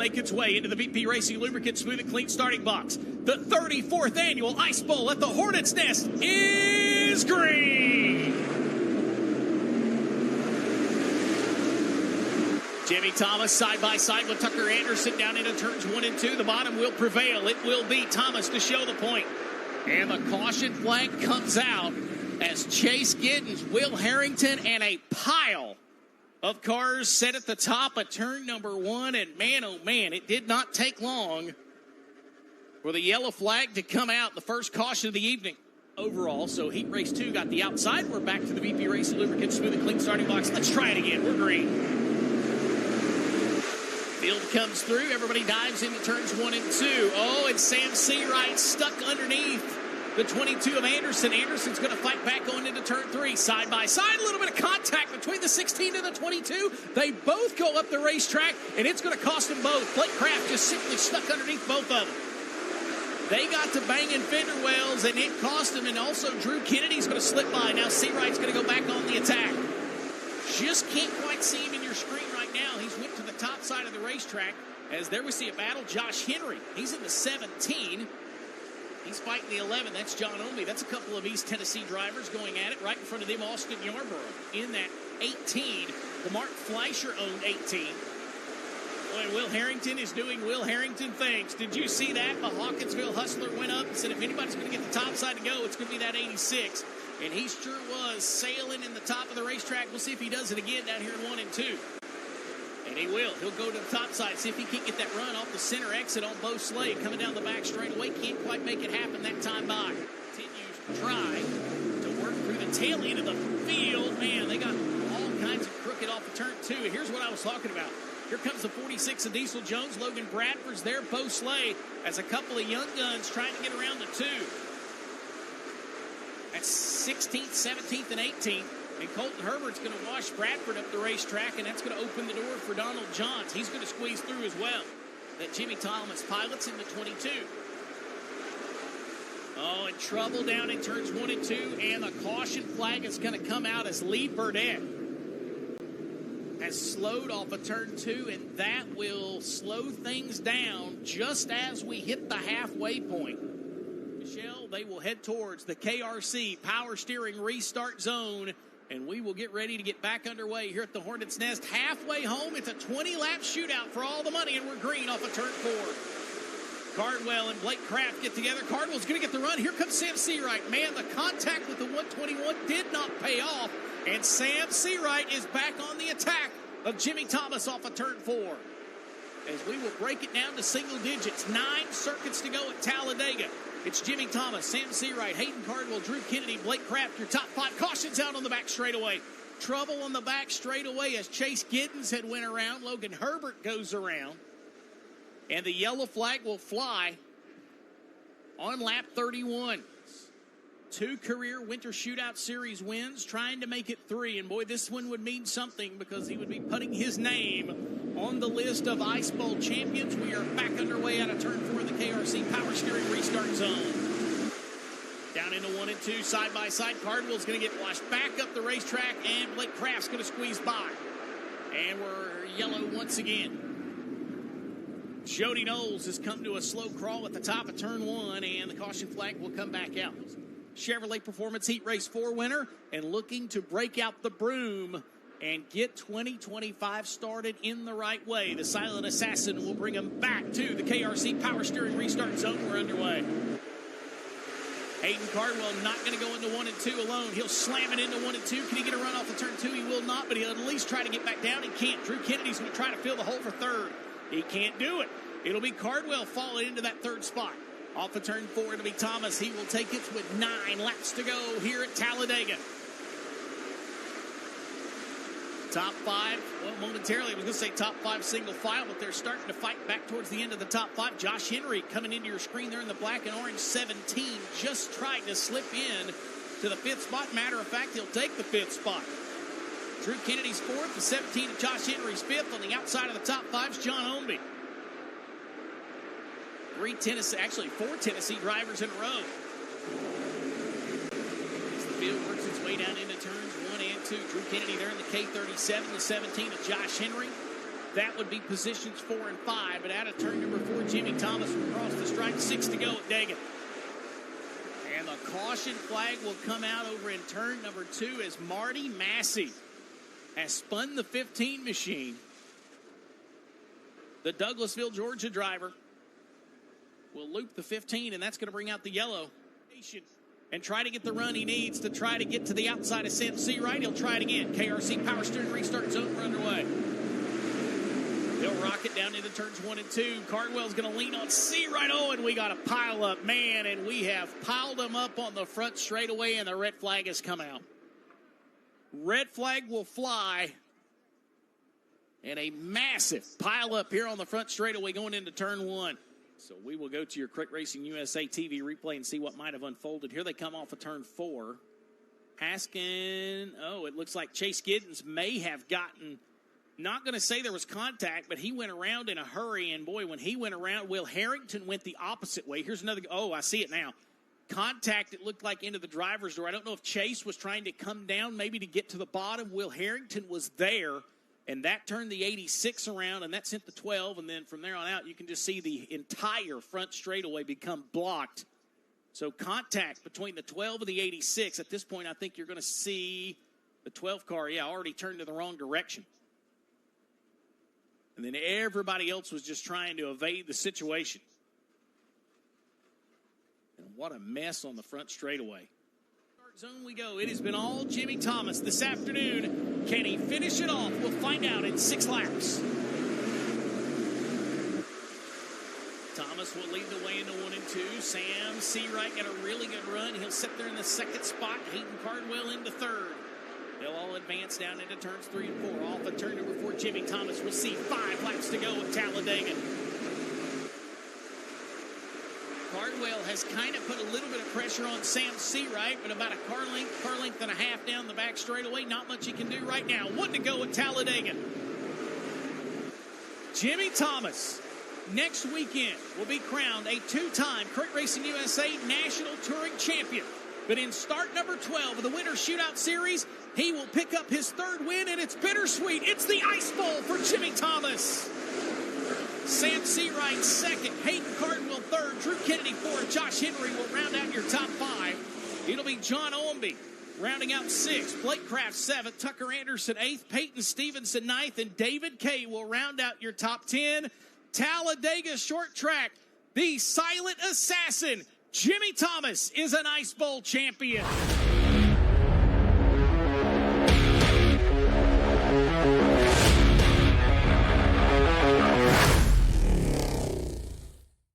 make its way into the VP Racing Lubricant Smooth and Clean starting box. The 34th annual Ice Bowl at the Hornet's Nest is green. Jimmy Thomas side by side with Tucker Anderson down into turns 1 and 2. The bottom will prevail. It will be Thomas to show the point. And the caution flag comes out as Chase Giddens, Will Harrington, and a pile of cars set at the top of turn number 1. And man, oh man, it did not take long for the yellow flag to come out. The first caution of the evening overall. So heat race 2 got the outside. We're back to the VP Racing Lubricant Smooth and Clean starting box. Let's try it again. We're green. Field comes through. Everybody dives into turns 1 and 2. Oh, and Sam Seawright stuck underneath the 22 of Anderson. Anderson's going to fight back going into turn 3. Side by side, a little bit of contact between the 16 and the 22. They both go up the racetrack, and it's going to cost them both. Blake Kraft just simply stuck underneath both of them. They got to banging fender wells, and it cost them. And also, Drew Kennedy's going to slip by. Now Seawright's going to go back on the attack. Just can't quite see him in your screen right now. He's went to the top side of the racetrack. As there we see a battle. Josh Henry, he's in the 17. He's fighting the 11. That's John Ownbey. That's a couple of East Tennessee drivers going at it. Right in front of them, Austin Yarbrough in that 18. The Mark Fleischer owned 18. Boy, Will Harrington is doing Will Harrington things. Did you see that? The Hawkinsville Hustler went up and said, if anybody's going to get the top side to go, it's going to be that 86. And he sure was sailing in the top of the racetrack. We'll see if he does it again down here in 1 and 2. And he will. He'll go to the top side, see if he can't get that run off the center exit on Bo Slade. Coming down the back straightaway. Can't quite make it happen that time by. Continues to try to work through the tail end of the field. Man, they got all kinds of crooked off of turn 2. And here's what I was talking about. Here comes the 46 of Diesel Jones. Logan Bradford's there. Bo Slade as a couple of young guns trying to get around the 2. That's 16th, 17th, and 18th. And Colton Herbert's going to wash Bradford up the racetrack, and that's going to open the door for Donald Johns. He's going to squeeze through as well. That Jimmy Thomas pilots in the 22. Oh, and trouble down in turns 1 and 2, and the caution flag is going to come out as Lee Burdett has slowed off of turn 2, and that will slow things down just as we hit the halfway point. Michelle, they will head towards the KRC Power Steering Restart Zone, and we will get ready to get back underway here at the Hornet's Nest. Halfway home, it's a 20-lap shootout for all the money, and we're green off of turn 4. Cardwell and Blake Kraft get together. Cardwell's going to get the run. Here comes Sam Seawright. Man, the contact with the 121 did not pay off, and Sam Seawright is back on the attack of Jimmy Thomas off of turn 4. As we will break it down to single digits. 9 circuits to go at Talladega. It's Jimmy Thomas, Sam Seawright, Hayden Cardwell, Drew Kennedy, Blake Kraft, your top 5. Cautions out on the back straightaway. Trouble on the back straightaway as Chase Giddens had went around. Logan Herbert goes around. And the yellow flag will fly on lap 31. 2 career Winter Shootout Series wins, trying to make it 3. And boy, this one would mean something because he would be putting his name on the list of Ice Bowl champions. We are back underway out of turn 4 of the KRC Power Steering Restart Zone. Down into 1 and 2, side by side. Cardwell's going to get washed back up the racetrack, and Blake Kraft's going to squeeze by. And we're yellow once again. Jody Knowles has come to a slow crawl at the top of turn 1, and the caution flag will come back out. Chevrolet Performance Heat Race 4 winner, and looking to break out the broom and get 2025 started in the right way. The Silent Assassin will bring him back to the KRC Power Steering Restart Zone. We're underway. Hayden Cardwell not going to go into 1 and 2 alone. He'll slam it into 1 and 2. Can he get a run off of turn 2? He will not, but he'll at least try to get back down. He can't. Drew Kennedy's going to try to fill the hole for 3rd. He can't do it. It'll be Cardwell falling into that 3rd spot. Off of turn 4, it'll be Thomas. He will take it with 9 laps to go here at Talladega. Top 5, well, momentarily, I was going to say top 5 single file, but they're starting to fight back towards the end of the top 5. Josh Henry coming into your screen there in the black and orange 17, just tried to slip in to the 5th spot. Matter of fact, he'll take the 5th spot. Drew Kennedy's 4th, the 17 of Josh Henry's 5th. On the outside of the top 5's John Ownbey. 4 Tennessee drivers in a row. As the field works its way down into turns 1 and 2. Drew Kennedy there in the K37, the 17 of Josh Henry. That would be positions 4 and 5. But out of turn number 4, Jimmy Thomas will cross the stripe. 6 to go at Dega. And the caution flag will come out over in turn number 2 as Marty Massey has spun the 15 machine. The Douglasville, Georgia driver will loop the 15, and that's going to bring out the yellow. And try to get the run he needs to try to get to the outside of Seawright. He'll try it again. KRC power steering restart zone underway. He'll rock it down into turns 1 and 2. Cardwell's going to lean on Seawright. Oh, and we got a pile up, man, and we have piled them up on the front straightaway, and the red flag has come out. Red flag will fly. And a massive pile up here on the front straightaway going into turn 1. So we will go to your Crit Racing USA TV replay and see what might have unfolded. Here they come off of turn 4. Haskins, it looks like Chase Giddens may have gotten, not going to say there was contact, but he went around in a hurry. And, boy, when he went around, Will Harrington went the opposite way. Here's another, I see it now. Contact, it looked like into the driver's door. I don't know if Chase was trying to come down maybe to get to the bottom. Will Harrington was there. And that turned the 86 around, and that sent the 12. And then from there on out, you can just see the entire front straightaway become blocked. So contact between the 12 and the 86. At this point, I think you're going to see the 12 car, already turned in the wrong direction. And then everybody else was just trying to evade the situation. And what a mess on the front straightaway. Zone we go. It has been all Jimmy Thomas this afternoon. Can he finish it off? We'll find out in 6 laps. Thomas will lead the way into 1 and 2. Seawright got a really good run. He'll sit there in the 2nd spot. Hayden Cardwell into 3rd. They'll all advance down into turns 3 and 4. Off of turn number 4, Jimmy Thomas will see 5 laps to go at Talladega. Cardwell has kind of put a little bit of pressure on Seawright, but about a car length and a half down the back straightaway. Not much he can do right now. 1 to go at Talladega. Jimmy Thomas, next weekend, will be crowned a 2-time Crit Racing USA National Touring Champion. But in start number 12 of the Winter Shootout Series, he will pick up his 3rd win, and it's bittersweet. It's the Ice Bowl for Jimmy Thomas. Seawright 2nd, Hayden Cardwell 3rd, Drew Kennedy 4th, Josh Henry will round out your top 5. It'll be John Ownbey rounding out 6th, Blake Kraft 7th, Tucker Anderson 8th, Peyton Stevenson 9th, and David Kay will round out your top 10. Talladega short track, the silent assassin, Jimmy Thomas is an Ice Bowl champion.